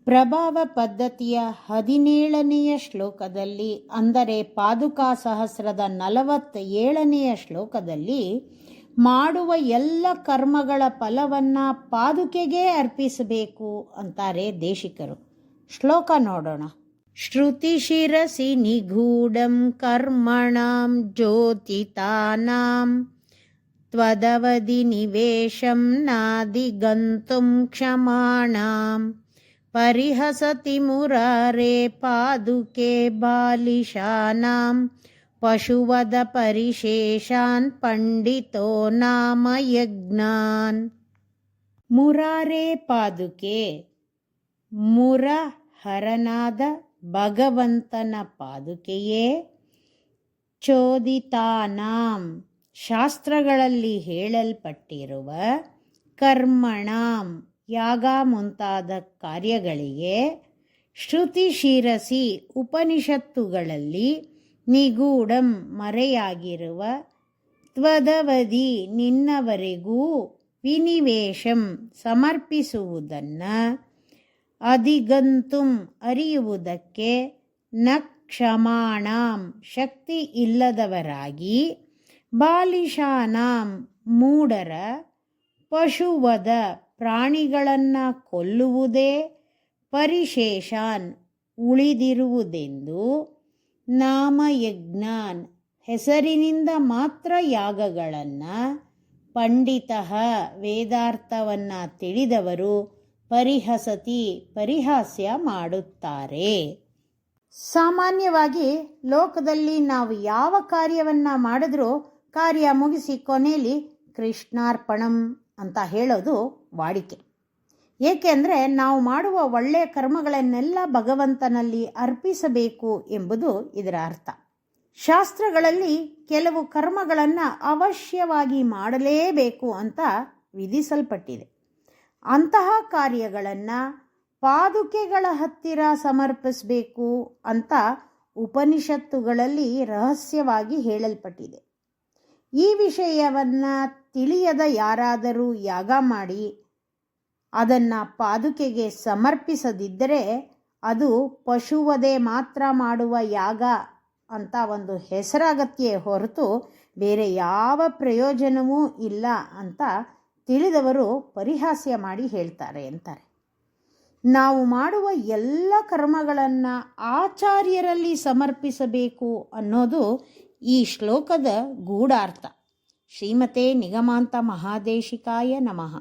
ಪ್ರಭಾವ ಪದ್ಧತಿಯ 17ನೆಯ ಶ್ಲೋಕದಲ್ಲಿ, ಅಂದರೆ ಪಾದುಕಾ ಸಹಸ್ರದ 47ನೆಯ ಶ್ಲೋಕದಲ್ಲಿ, ಮಾಡುವ ಎಲ್ಲ ಕರ್ಮಗಳ ಫಲವನ್ನು ಪಾದುಕೆಗೆ ಅರ್ಪಿಸಬೇಕು ಅಂತಾರೆ ದೇಶಿಕರು. ಶ್ಲೋಕ ನೋಡೋಣ. ಶ್ರುತಿ ಶಿರಸಿ ನಿಗೂಢಂ ಕರ್ಮಣಾಂ ಜ್ಯೋತಿತಾನಾಂ ತ್ವದವಧಿ ನಿವೇಶಂ ನಾದಿಗಂತುಂ ಕ್ಷಮಾಣಾಂ ಪರಿಹಸತಿ ಮುರಾರೇ ಪಾದುಕೆ ಬಾಲಿಶಾನಾಂ ಪಶುವದ ಪರಿಶೇಷಾನ್ ಪಂಡಿತೋ ನಾಮ ಯಜ್ಞಾನ್. ಮುರಾರೇ ಪಾದುಕೆ, ಮುರಹರನಾದ ಭಗವಂತನ ಪಾದುಕೆಯೇ, ಚೋದಿತಾನಾಂ ಶಾಸ್ತ್ರಗಳಲ್ಲಿ ಹೇಳಲ್ಪಟ್ಟಿರುವ, ಕರ್ಮಣಾಂ ಯಾಗ ಮುಂತಾದ ಕಾರ್ಯಗಳಿಗೆ, ಶ್ರುತಿ ಶಿರಸಿ ಉಪನಿಷತ್ತುಗಳಲ್ಲಿ, ನಿಗೂಢಂ ಮರೆಯಾಗಿರುವ, ತ್ವದವಧಿ ನಿನ್ನವರೆಗೂ, ವಿನಿವೇಶಂ ಸಮರ್ಪಿಸುವುದನ್ನು, ಅಧಿಗಂತುಂ ಅರಿಯುವುದಕ್ಕೆ, ನ ಕ್ಷಮಾಣಾಂ ಶಕ್ತಿ ಇಲ್ಲದವರಾಗಿ, ಬಾಲಿಶಾನಾಂ ಮೂಢರ, ಪಶುವದ ಪ್ರಾಣಿಗಳನ್ನು ಕೊಲ್ಲುವುದೇ, ಪರಿಶೇಷಾನ್ ಉಳಿದಿರುವುದೆಂದು, ನಾಮಯಜ್ಞಾನ್ ಹೆಸರಿನಿಂದ ಮಾತ್ರ ಯಾಗಗಳನ್ನು, ಪಂಡಿತಃ ವೇದಾರ್ಥವನ್ನು ತಿಳಿದವರು, ಪರಿಹಸತಿ ಪರಿಹಾಸ್ಯ ಮಾಡುತ್ತಾರೆ. ಸಾಮಾನ್ಯವಾಗಿ ಲೋಕದಲ್ಲಿ ನಾವು ಯಾವ ಕಾರ್ಯವನ್ನು ಮಾಡಿದ್ರೂ ಕಾರ್ಯ ಮುಗಿಸಿ ಕೊನೆಯಲ್ಲಿ ಕೃಷ್ಣಾರ್ಪಣಂ ಅಂತ ಹೇಳೋದು ವಾಡಿಕೆ. ಏಕೆಂದರೆ ನಾವು ಮಾಡುವ ಒಳ್ಳೆಯ ಕರ್ಮಗಳನ್ನೆಲ್ಲ ಭಗವಂತನಲ್ಲಿ ಅರ್ಪಿಸಬೇಕು ಎಂಬುದು ಇದರ ಅರ್ಥ. ಶಾಸ್ತ್ರಗಳಲ್ಲಿ ಕೆಲವು ಕರ್ಮಗಳನ್ನು ಅವಶ್ಯವಾಗಿ ಮಾಡಲೇಬೇಕು ಅಂತ ವಿಧಿಸಲ್ಪಟ್ಟಿದೆ. ಅಂತಹ ಕಾರ್ಯಗಳನ್ನು ಪಾದುಕೆಗಳ ಹತ್ತಿರ ಸಮರ್ಪಿಸಬೇಕು ಅಂತ ಉಪನಿಷತ್ತುಗಳಲ್ಲಿ ರಹಸ್ಯವಾಗಿ ಹೇಳಲ್ಪಟ್ಟಿದೆ. ಈ ವಿಷಯವನ್ನು ತಿಳಿಯದ ಯಾರಾದರೂ ಯಾಗ ಮಾಡಿ ಅದನ್ನು ಪಾದುಕೆಗೆ ಸಮರ್ಪಿಸದಿದ್ದರೆ ಅದು ಪಶುವಧೆ ಮಾತ್ರ ಮಾಡುವ ಯಾಗ ಅಂತ ಒಂದು ಹೆಸರಾಗತ್ಯೇ ಹೊರತು ಬೇರೆ ಯಾವ ಪ್ರಯೋಜನವೂ ಇಲ್ಲ ಅಂತ ತಿಳಿದವರು ಪರಿಹಾಸ್ಯ ಮಾಡಿ ಹೇಳ್ತಾರೆ ಅಂತಾರೆ. ನಾವು ಮಾಡುವ ಎಲ್ಲ ಕರ್ಮಗಳನ್ನು ಆಚಾರ್ಯರಲ್ಲಿ ಸಮರ್ಪಿಸಬೇಕು ಅನ್ನೋದು ಈ ಶ್ಲೋಕದ ಗೂಢಾರ್ಥ. ಶ್ರೀಮತೆ ನಿಗಮಾಂತ ಮಹಾದೇಶಿಕಾಯ ನಮಃ.